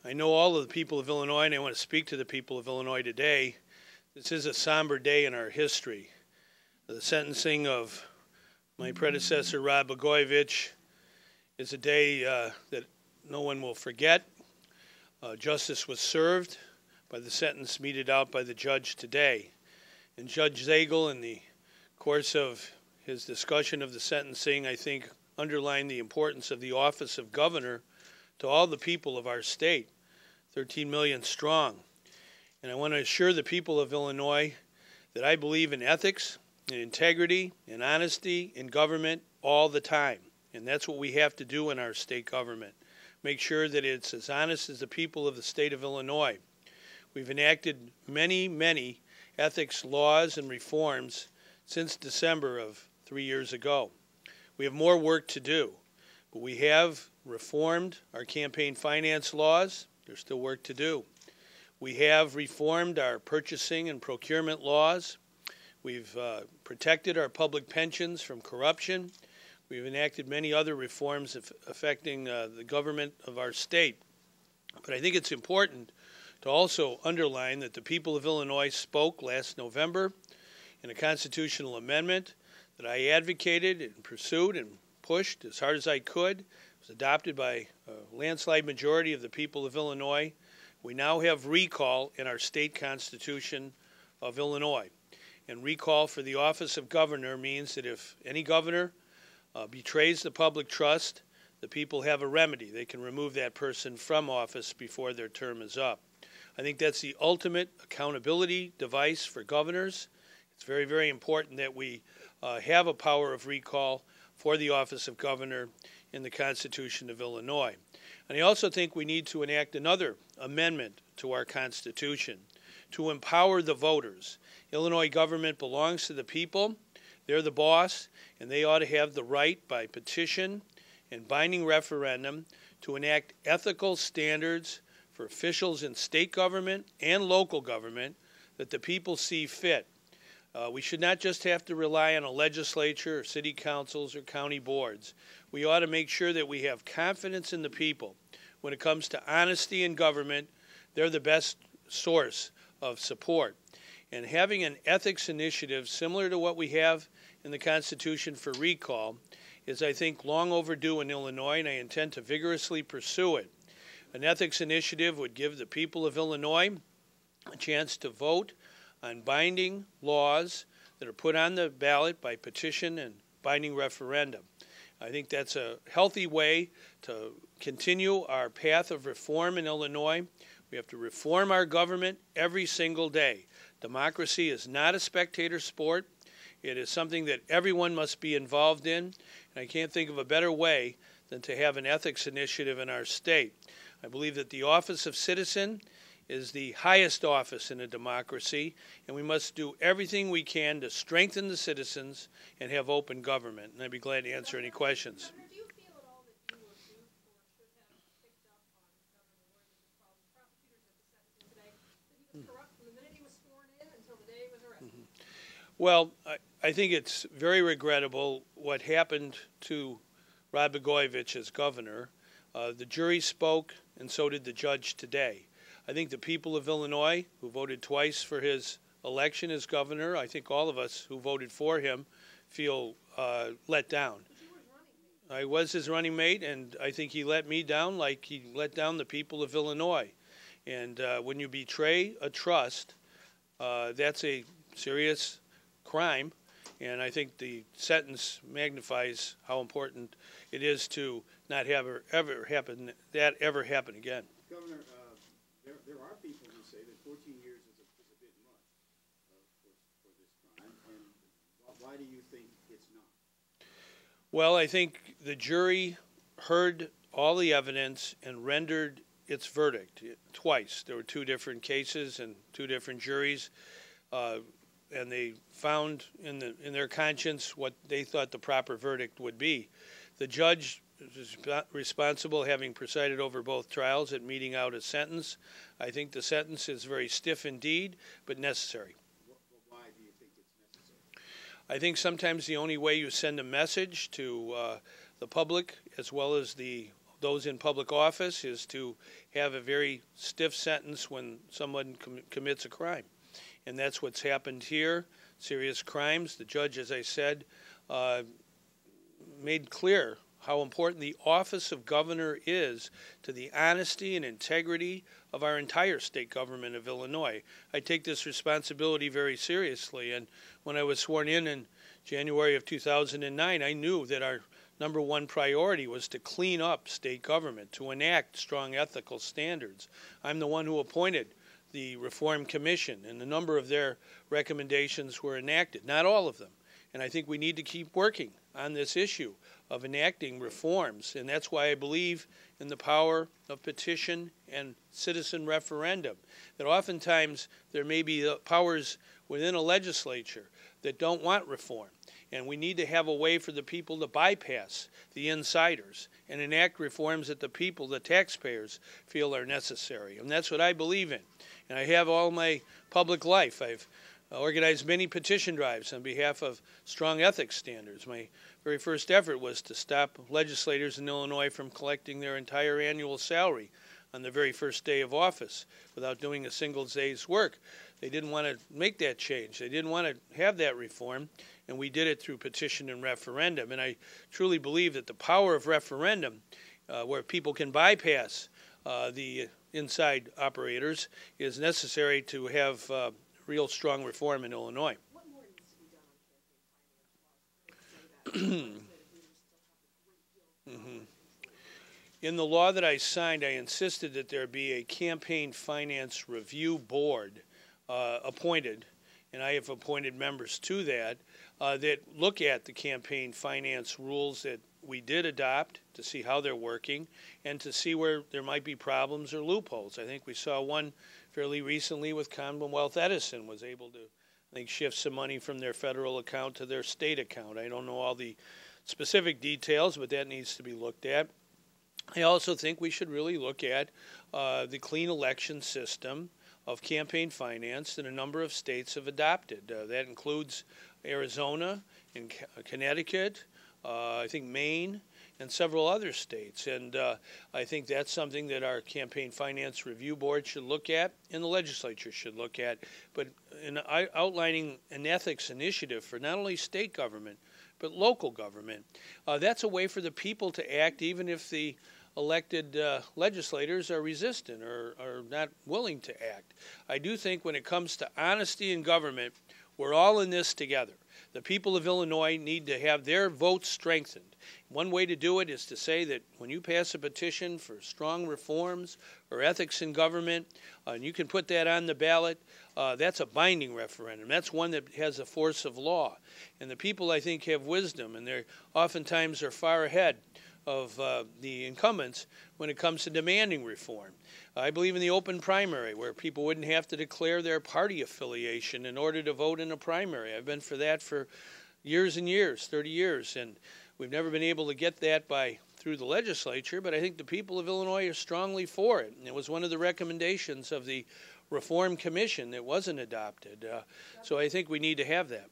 I know all of the people of Illinois, and I want to speak to the people of Illinois today. This is a somber day in our history. The sentencing of my predecessor, Blagojevich, is a day that no one will forget. Justice was served by the sentence meted out by the judge today. And Judge Zagel, in the course of his discussion of the sentencing, I think underlined the importance of the office of governor to all the people of our state, 13 million strong. And I want to assure the people of Illinois that I believe in ethics, in integrity, in honesty, in government all the time. And that's what we have to do in our state government. Make sure that it's as honest as the people of the state of Illinois. We've enacted many ethics laws and reforms since December of 3 years ago. We have more work to do, but we have reformed our campaign finance laws. There's still work to do. We have reformed our purchasing and procurement laws. We've protected our public pensions from corruption. We've enacted many other reforms affecting the government of our state. But I think it's important to also underline that the people of Illinois spoke last November in a constitutional amendment that I advocated and pursued and pushed as hard as I could. It was adopted by a landslide majority of the people of Illinois. We now have recall in our state constitution of Illinois. And recall for the office of governor means that if any governor betrays the public trust, the people have a remedy. They can remove that person from office before their term is up. I think that's the ultimate accountability device for governors. It's very important that we have a power of recall for the office of governor in the Constitution of Illinois. And I also think we need to enact another amendment to our Constitution to empower the voters. Illinois government belongs to the people. They're the boss, and they ought to have the right by petition and binding referendum to enact ethical standards for officials in state government and local government that the people see fit. We should not just have to rely on a legislature or city councils or county boards. We ought to make sure that we have confidence in the people. When it comes to honesty in government, they're the best source of support. And having an ethics initiative similar to what we have in the Constitution for recall is, I think, long overdue in Illinois, and I intend to vigorously pursue it. An ethics initiative would give the people of Illinois a chance to vote on binding laws that are put on the ballot by petition and binding referendum. I think that's a healthy way to continue our path of reform in Illinois. We have to reform our government every single day. Democracy is not a spectator sport. It is something that everyone must be involved in. And I can't think of a better way than to have an ethics initiative in our state. I believe that the office of citizen is the highest office in a democracy, and we must do everything we can to strengthen the citizens and have open government. And I'd be glad to answer any questions. Governor, do you feel at all that you were duped or should have picked up on Governor Williams' problems? Prosecutors at the sentencing today said he was corrupt from the minute he was sworn in until the day he was arrested. Well, I think it's very regrettable what happened to Blagojevich as governor. The jury spoke, and so did the judge today. I think the people of Illinois who voted twice for his election as governor, I think all of us who voted for him feel let down. I was his running mate, and I think he let me down like he let down the people of Illinois. And when you betray a trust, that's a serious crime. And I think the sentence magnifies how important it is to not have ever happen again. Governor, there are people who say that 14 years is a bit much for this crime, and why do you think it's not? Well, I think the jury heard all the evidence and rendered its verdict twice. There were two different cases and two different juries, and they found in their conscience what they thought the proper verdict would be. The judge is responsible, having presided over both trials, at meting out a sentence. I think the sentence is very stiff indeed, but necessary. Why do you think it's necessary? I think sometimes the only way you send a message to the public as well as the those in public office is to have a very stiff sentence when someone commits a crime. And that's what's happened here, serious crimes. The judge, as I said, made clear how important the office of governor is to the honesty and integrity of our entire state government of Illinois. I take this responsibility very seriously, and when I was sworn in January of 2009, I knew that our number one priority was to clean up state government, to enact strong ethical standards. I'm the one who appointed the Reform Commission, and a number of their recommendations were enacted, not all of them. And I think we need to keep working on this issue of enacting reforms, and that's why I believe in the power of petition and citizen referendum, that oftentimes there may be powers within a legislature that don't want reform, and we need to have a way for the people to bypass the insiders and enact reforms that the people, the taxpayers, feel are necessary. And that's what I believe in. And I have all my public life. I've organized many petition drives on behalf of strong ethics standards. My very first effort was to stop legislators in Illinois from collecting their entire annual salary on the very first day of office without doing a single day's work. They didn't want to make that change. They didn't want to have that reform, and we did it through petition and referendum. And I truly believe that the power of referendum, where people can bypass the inside operators, is necessary to have real strong reform in Illinois. What more needs to be done on campaign finance laws? In the law that I signed, I insisted that there be a campaign finance review board appointed, and I have appointed members to that, that look at the campaign finance rules that we did adopt to see how they're working and to see where there might be problems or loopholes. I think we saw one fairly recently with Commonwealth Edison was able to, I think, shift some money from their federal account to their state account. I don't know all the specific details, but that needs to be looked at. I also think we should really look at the clean election system of campaign finance that a number of states have adopted. That includes Arizona and Connecticut, I think Maine, and several other states. And I think that's something that our Campaign Finance Review Board should look at and the legislature should look at. But in outlining an ethics initiative for not only state government, but local government, that's a way for the people to act even if the elected legislators are resistant or are not willing to act. I do think when it comes to honesty in government, we're all in this together. The people of Illinois need to have their votes strengthened. One way to do it is to say that when you pass a petition for strong reforms or ethics in government, and you can put that on the ballot, that's a binding referendum. That's one that has a force of law. And the people, I think, have wisdom, and they oftentimes are far ahead of the incumbents when it comes to demanding reform. I believe in the open primary, where people wouldn't have to declare their party affiliation in order to vote in a primary. I've been for that for years and years, 30 years, and we've never been able to get that through the legislature, but I think the people of Illinois are strongly for it. And it was one of the recommendations of the Reform Commission that wasn't adopted. So I think we need to have that.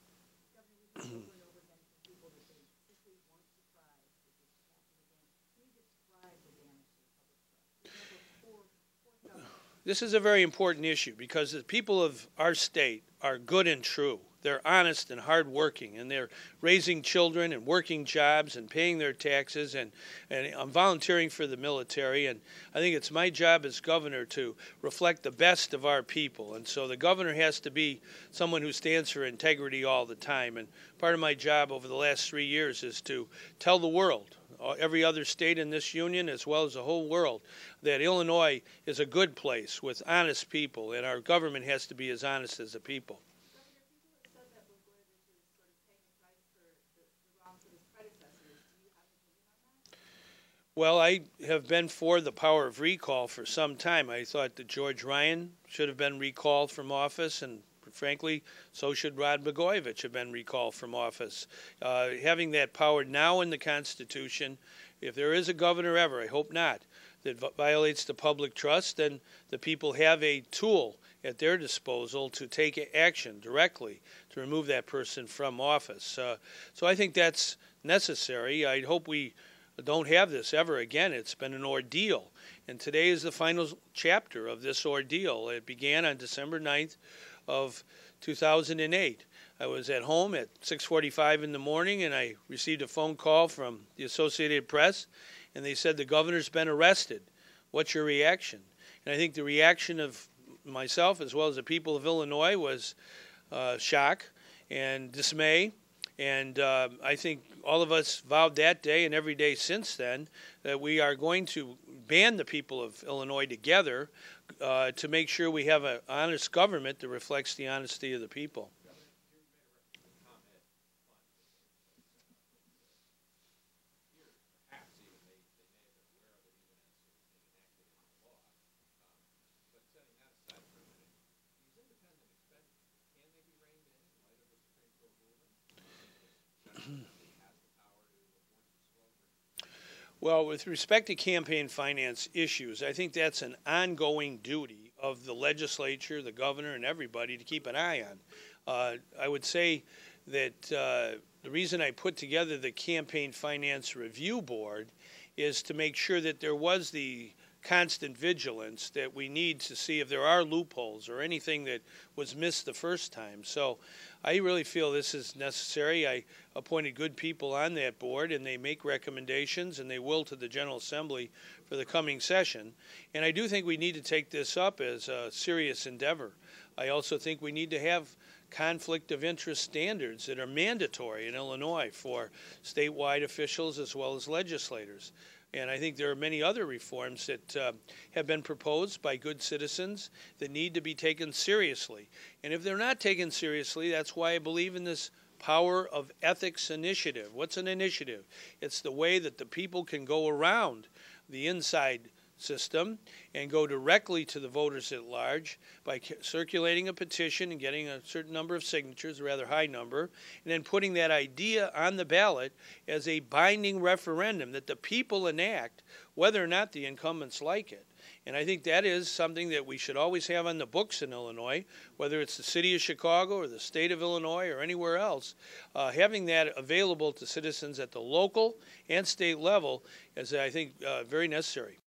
This is a very important issue because the people of our state are good and true. They're honest and hardworking, and they're raising children and working jobs and paying their taxes, and I'm volunteering for the military, and I think it's my job as governor to reflect the best of our people. And so the governor has to be someone who stands for integrity all the time. And part of my job over the last 3 years is to tell the world, every other state in this union as well as the whole world, that Illinois is a good place with honest people, and our government has to be as honest as the people. Governor, people have said that Blagojevich is sort of paying a price for the wrongs of his predecessors. Do you have an opinion on that? Well, I have been for the power of recall for some time. I thought that George Ryan should have been recalled from office, and frankly, so should Rod Blagojevich have been recalled from office. Having that power now in the Constitution, if there is a governor ever, I hope not, that violates the public trust, then the people have a tool at their disposal to take action directly to remove that person from office. So I think that's necessary. I hope we don't have this ever again. It's been an ordeal. And today is the final chapter of this ordeal. It began on December 9th of 2008. I was at home at 6:45 in the morning, and I received a phone call from the Associated Press, and they said the governor's been arrested. What's your reaction? And I think the reaction of myself as well as the people of Illinois was shock and dismay. And I think all of us vowed that day and every day since then that we are going to band the people of Illinois together to make sure we have an honest government that reflects the honesty of the people. Well, with respect to campaign finance issues, I think that's an ongoing duty of the legislature, the governor, and everybody to keep an eye on. I would say that the reason I put together the Campaign Finance Review Board is to make sure that there was the constant vigilance that we need to see if there are loopholes or anything that was missed the first time. So I really feel this is necessary. I appointed good people on that board, and they make recommendations, and they will to the General Assembly for the coming session. And I do think we need to take this up as a serious endeavor. I also think we need to have conflict of interest standards that are mandatory in Illinois for statewide officials as well as legislators. And I think there are many other reforms that have been proposed by good citizens that need to be taken seriously. And if they're not taken seriously, that's why I believe in this power of ethics initiative. What's an initiative? It's the way that the people can go around the inside system and go directly to the voters at large by circulating a petition and getting a certain number of signatures, a rather high number, and then putting that idea on the ballot as a binding referendum that the people enact whether or not the incumbents like it. And I think that is something that we should always have on the books in Illinois, whether it's the city of Chicago or the state of Illinois or anywhere else. Having that available to citizens at the local and state level is, I think, very necessary.